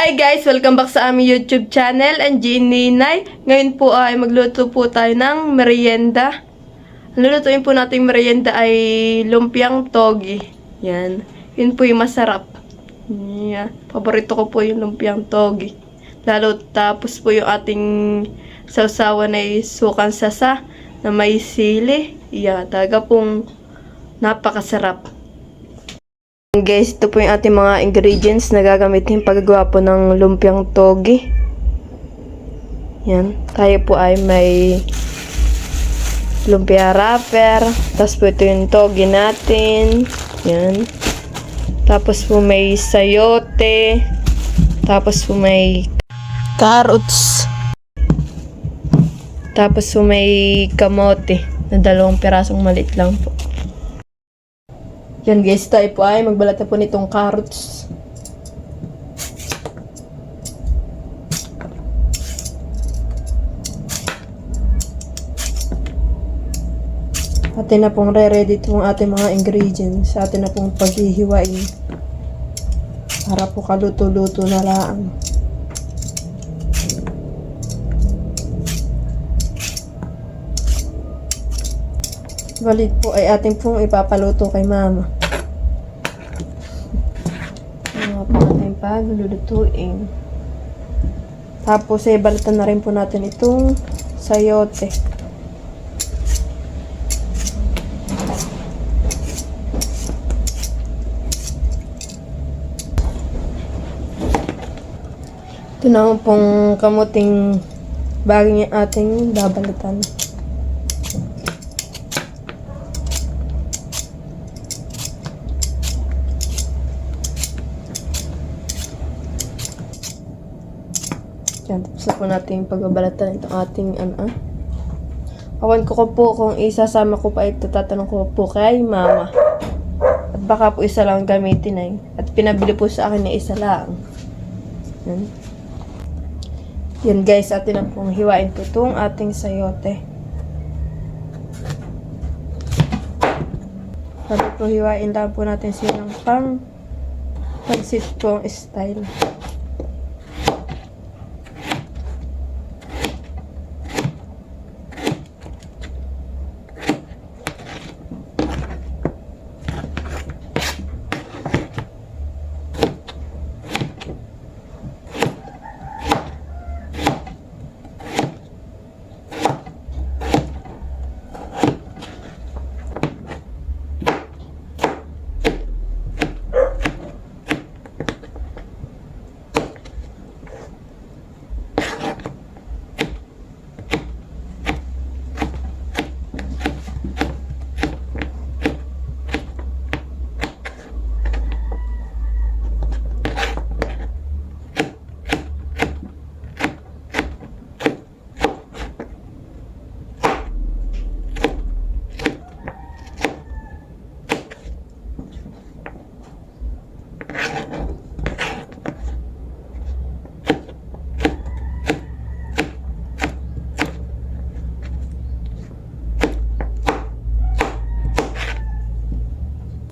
Hi guys! Welcome back sa aming YouTube channel, Angie Ninay. Ngayon po ay magluto po tayo ng merienda. Ang lulutuin po natin merienda ay lumpiang togi. Yan. Yun po yung masarap. Yan. Paborito ko po yung lumpiang togi. Lalo tapos po yung ating sausawan ay sukan sasa na may sili. Yan. Talaga pong napakasarap. Guys, ito po yung ating mga ingredients na gagamitin paggagawa po ng lumpiang togi. Yan. Tayo po ay may lumpia wrapper. Tapos po ito yung togi natin. Yan. Tapos po may sayote. Tapos po may carrots. Tapos po may kamote na 2 pirasong maliit lang po. Yan guys, tayo po ay magbalat na po nitong carrots. Atin na pong re-ready itong ating mga ingredients. Atin na pong paghihiwain. Para po kaluto-luto na lang. Balit po ay atin pong ipapaluto kay mama. Paglulutuin. Tapos ay balatan na rin po natin itong sayote. Ito na pong kamuting bagay ating babalatan. Yan, tapos po natin yung pagbabalatan itong ating Awan ko po kung isasama ko pa ito, tatanong ko po kay mama. At baka po isa lang gamitin ay. At pinabili po sa akin na isa lang. Yan. Yan guys, atin na pong hiwain po itong ating sayote. Sabi po hiwain lang po natin silang pang pansit pong style.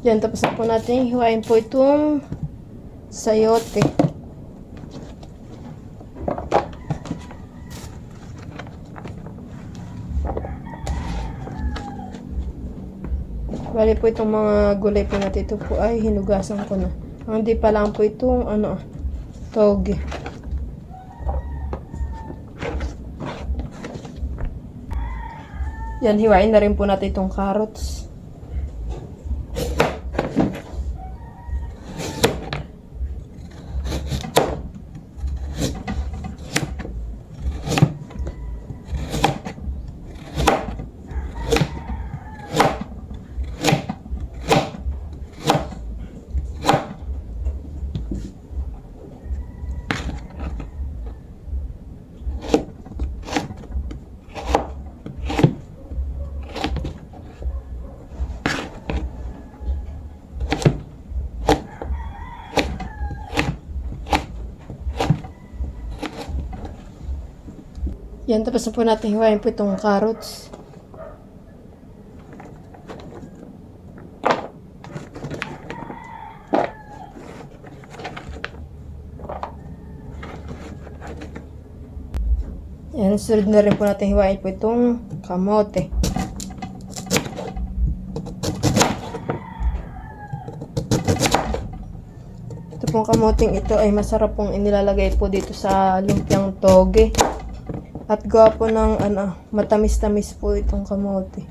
Yan, tapos na po natin hiwain po itong sayote. Bali po itong mga gulay po natin, ito po ay hinugasan ko na. Hindi pa lang po itong toge. Yan, hiwain na rin po natin itong carrots. Yan, tapos na po natin hiwain po itong carrots. Yan, sunod na rin po natin hiwain po itong kamote. Ito pong kamoting ito ay masarap pong inilalagay po dito sa lumpiang toge. At gawa po ng matamis-tamis po itong kamote.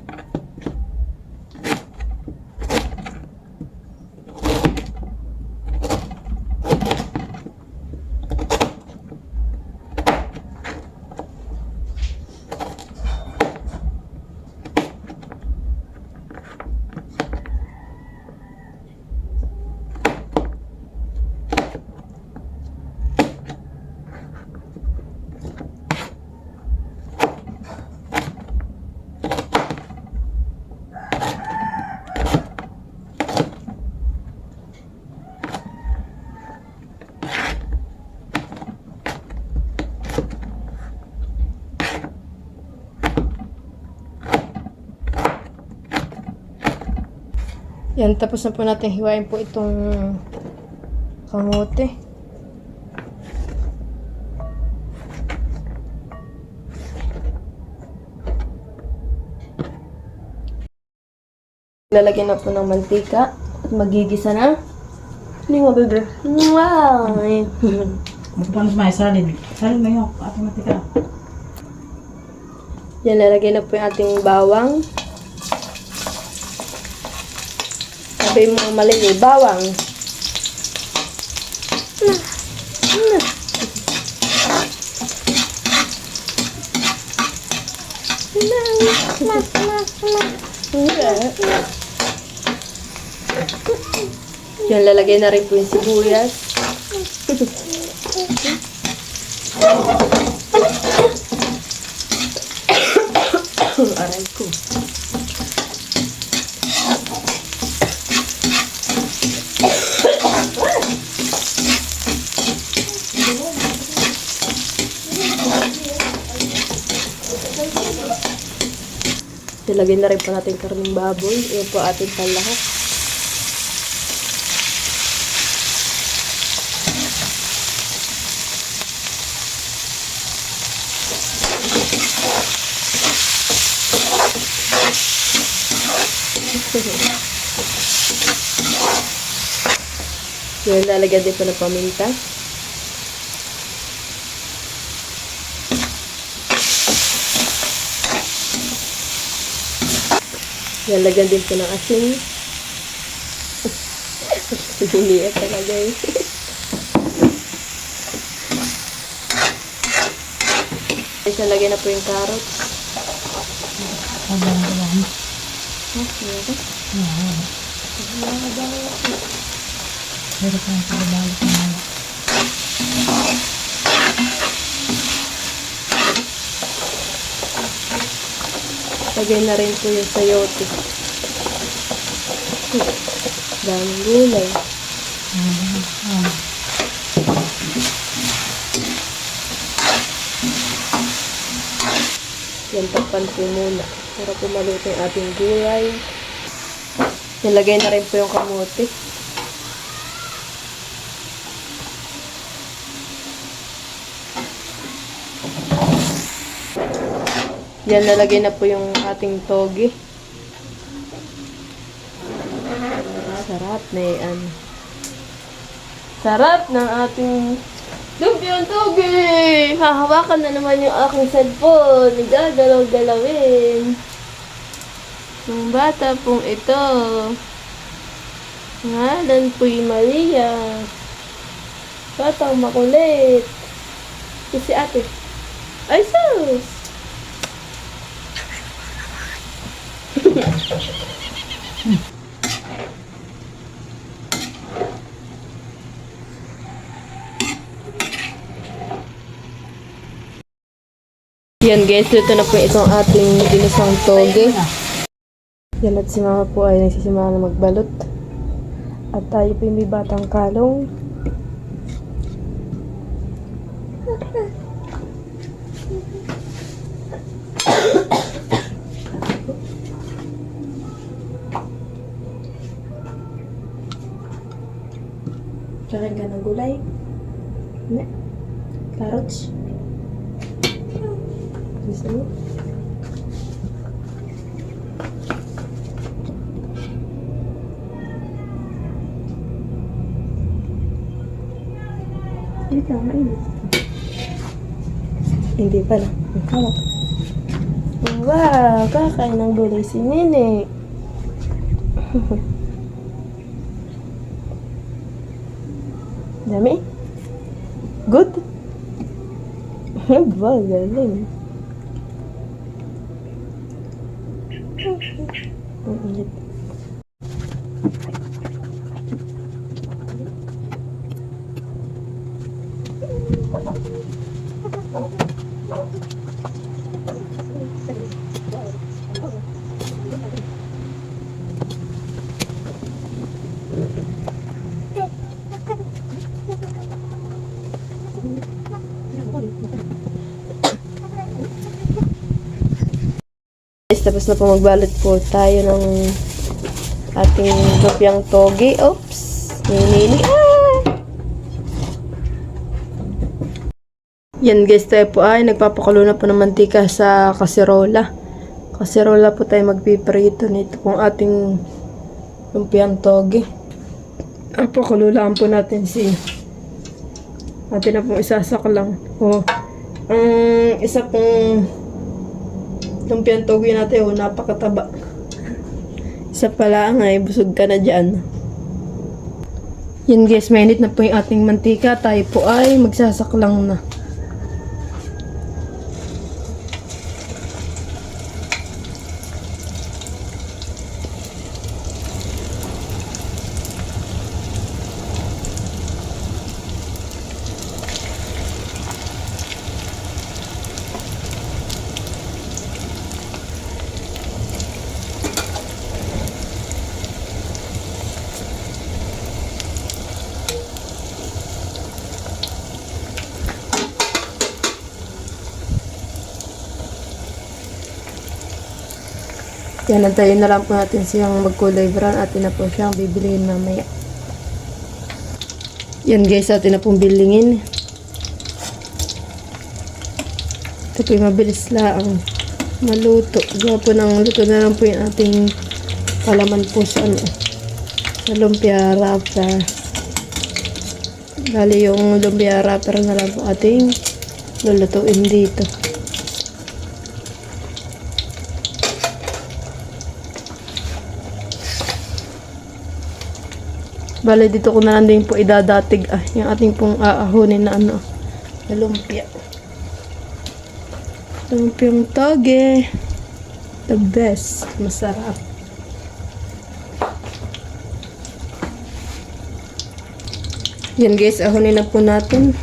Yan, tapos na po natin hiwain po itong kamote. Lalagyan na po ng mantika at magigisa na. Hindi mo, bebe. Wow! Magpanos may salin. Salin mo yun. Automatika. Yan, lalagyan na po yung ating bawang. Sabi mo mali eh, bawang. Yan, lalagay na rin po yung sibuyas. Aray ko. Nilagay na rin po natin karning baboy. Ayan po ating palahok. Yan, lalagyan din po ng paminta. Lalagyan din po ng asin. Hindi talaga eh. Lalagyan na po yung carrots. Lagay na rin po yung sayote. Daming gulay. Yan, takpan po muna para po maluto yung ating gulay. Nilagay na rin po yung kamote. Yan, nalagay na po yung ating toge. Sarap na yan. Sarap ng ating lumpiang toge! Hahawakan na naman yung aking cellphone. Nagagalaw-galawin. Yung bata pong ito. Ngalan po'y Maria. Batang makulit. Si ate. Ay, sus! Yan guys, ito na po itong ating ginisang toge. Yan, at si mama po ay nagsisimula na magbalot. At tayo po yung may batang kalong. Kakain ka ng gulay? Ne? Carrots? Gusto mo? Hindi ka mainit. Hindi pala. Ang hawak. Wow! Kakain ng gulay si Nene. Dami? Good? Ba, galing. Ang init. Guys, tapos na po magbalot po tayo ng ating lumpiang toge. Oops! Ninili. Yan guys, tayo po ay nagpapakulo na po ng mantika sa kaserola. Kaserola po tayo magpiprito nito pong ating lumpiang toge. Pakulo lang po natin si atin na pong isasaklang. Ang isa pong lumpiang toge natin, napakataba. Isa pala ay busog ka na dyan. Yan guys, mainit na po yung ating mantika. Tayo po ay magsasaklang na. Yan, nantayin na lang po natin siyang magkulay brown. Atin na po siyang bibilihin mamaya. Yan guys, atin na pong bilingin. Ito po yung mabilis lang maluto. Gawa po ng luto na lang po yung ating palaman po sa sa lumpia wrapper. Bali yung lumpia wrapper na lang po ating lulutuin dito. Bale, dito ko na lang din po idadatig yung ating pong aahunin na na lumpia. Lumpiang toge. The best. Masarap. Yan guys, ahunin na po natin.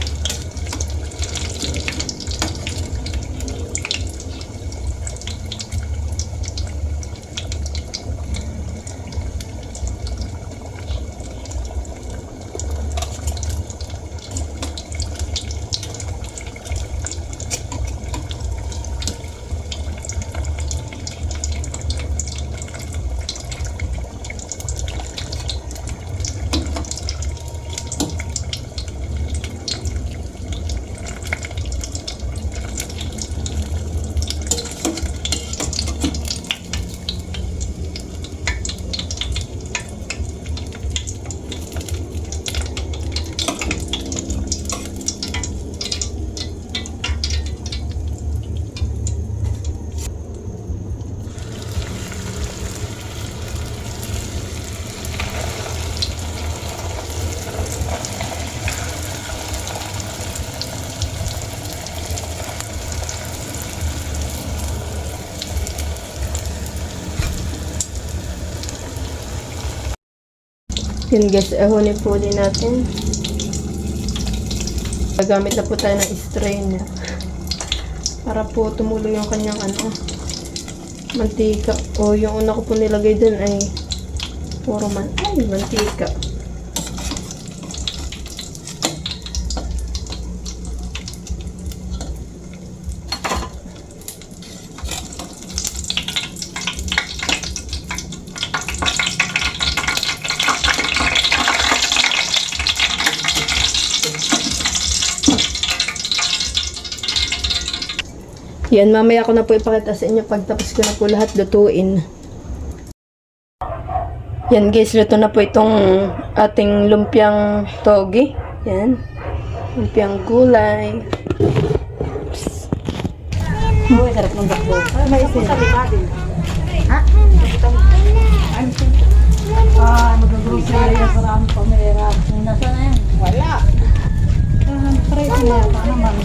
Yun guys, ahunin po din natin. Gagamit na po tayo ng strainer para po tumulo yung kanyang mantika. O yung una ko po nilagay dun ay puro mantika. Yan, mamaya ko na po ipakita sa inyo pagtapos ko na po lahat lutuin. Yan guys, luto na po itong ating lumpiang togi. Yan. Lumpiang gulay. Uy, sarap ng bakbo. May isin. Ha? Mag-grocery yan para ang pamera. Nasaan na yan? Wala. Try ko na. Paano man?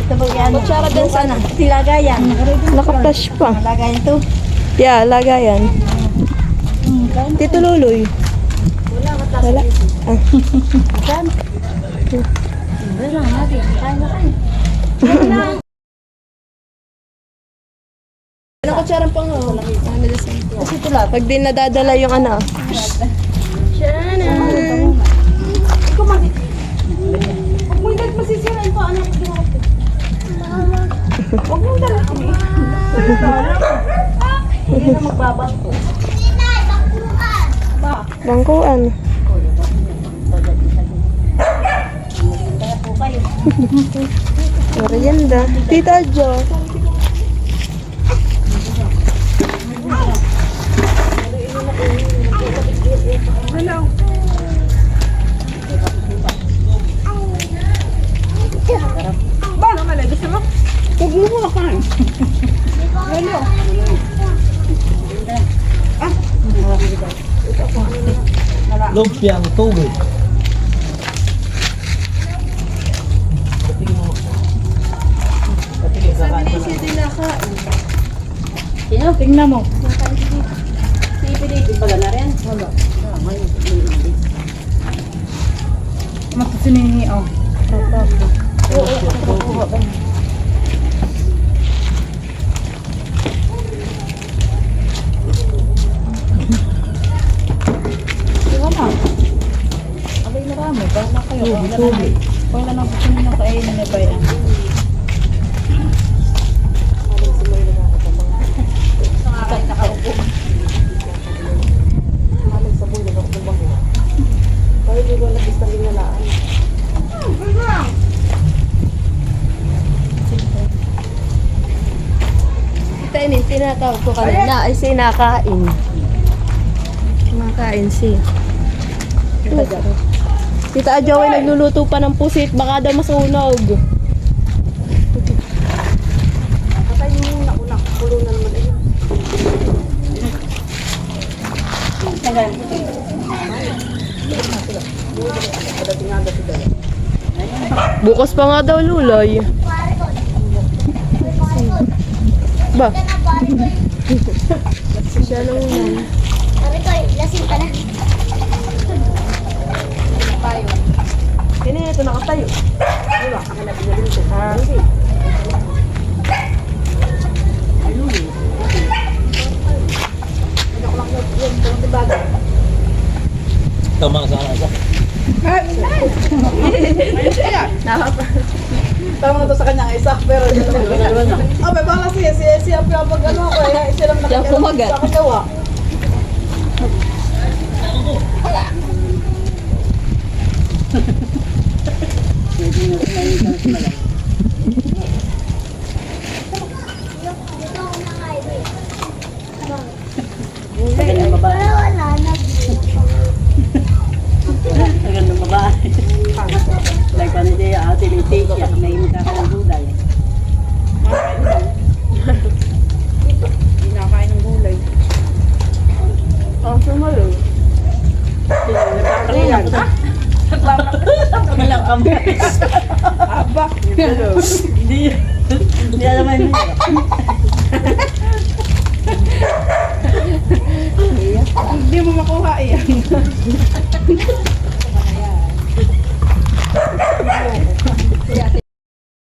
Ito ba yan? Kutsara din sana. Tilagayan. Naka-flash pa. Lagayan to. Yeah, lagayan. Tito Luloy. Wala. Ah. Saan? Wala lang natin. Kain na kain. Anong kutsarang pang kasi ito lang. Pag di nadadala yung ano. Shana. Ikaw mali. Huwag mo yung masisirain pa. Ano ko sila ko? Huwag mo dala kami. Hindi na magbabang ko. Ba? Bangkuan. Kaya po kayo. Merienda. Tita Jo. Hello. Ba? Naman gusto mo? Huwag mo hawakan. Hello. Lumpiang togi. Sino? Tingnan mo. Si Pilipin pala na rin? Wala. Matusinin niya. Abay marami. Bahala kayo. Wala nang gusto nyo kainin na bayan. Tita, tinatawag ko kanina ay sinakain. Kumakain si. Tita Joey nagluluto pa ng pusit, baka daw masunog. Patay mo yung nauna. Pulo na naman ayun. Tagal. Bukas pa nga daw luloy. Ba? Siya lang yun. Sabi ko, lasing ka na. Kaya ito nakatayo. Diba? Ang nabi na dito. Hindi. Tama sa asa. Tama na to sa kanyang isa, pero may bala siya pag ano ako, siya lang Siya kumagat. sa kagawa. Wala, wala na. Magandang babae. Like ano siya, ate ni Tisha, may magkakaguday. Kinakain ng gulay. Ang sumalo. Nagkakaliyan. Walang kambes. Aba. Hindi naman yun. Hindi mo makuha yan.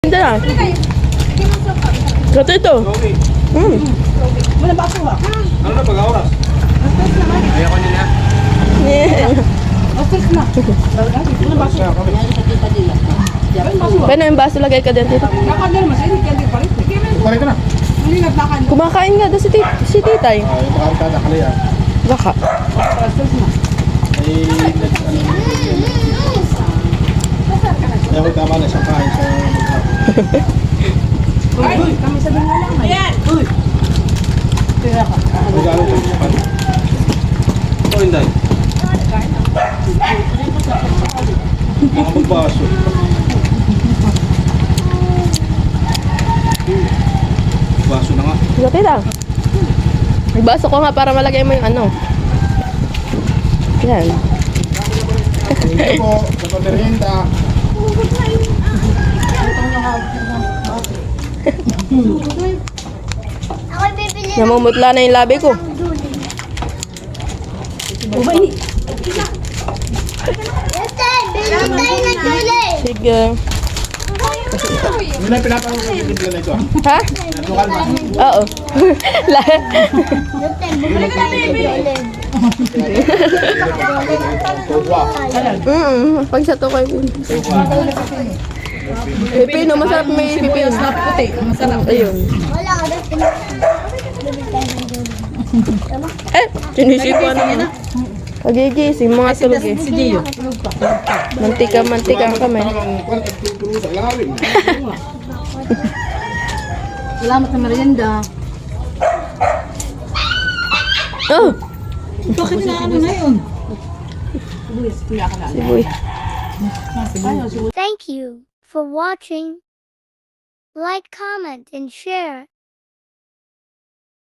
Hindi na. Ito ito. Wala ba ako ha? Ano na pag-auras? Ayaw ko nila. Office na. Wala ba ako? Pwede yung baso lagay ka din dito. Nakadal mas, hindi ka di palit. Balik ka na. Hindi naglakan. Kumakain nga daw si titay. Ay, makarita na kali ah. Baka. Office na. Ay, ayaw ko tama na isang kain sa Ay, kami sa mga lang. Ayan. Kaya ka. magalo sa pan. O hindi. Mga magbaso. Baso na nga. Gati lang. Nagbaso ko nga para malagay mo yung ano. Yan. Ito po, sa merienda. Ako'y bibili ng Namumutla na yung labi ko. Ubay. Justin, bili tayo ng gulay. Sige. Yun ang pinapakita na ito. Ha? Lokal ba? Oo. La- Justin, bili tayo ng gulay. Tobwa. Pag sa to kay Pipino, masarap may pipino. Puti. Masarap. Ayun. Wala ka, Justin. Bili tayo ng gulay. Sinisipan na. Pagigising, mga tulog eh. Si Gio. Mantika kami. Parang kwan, nagtuturo sa ilalim. Salamat sa merienda. Oh! Bakit na ano na yun? Siboy. Thank you for watching. Like, comment, and share.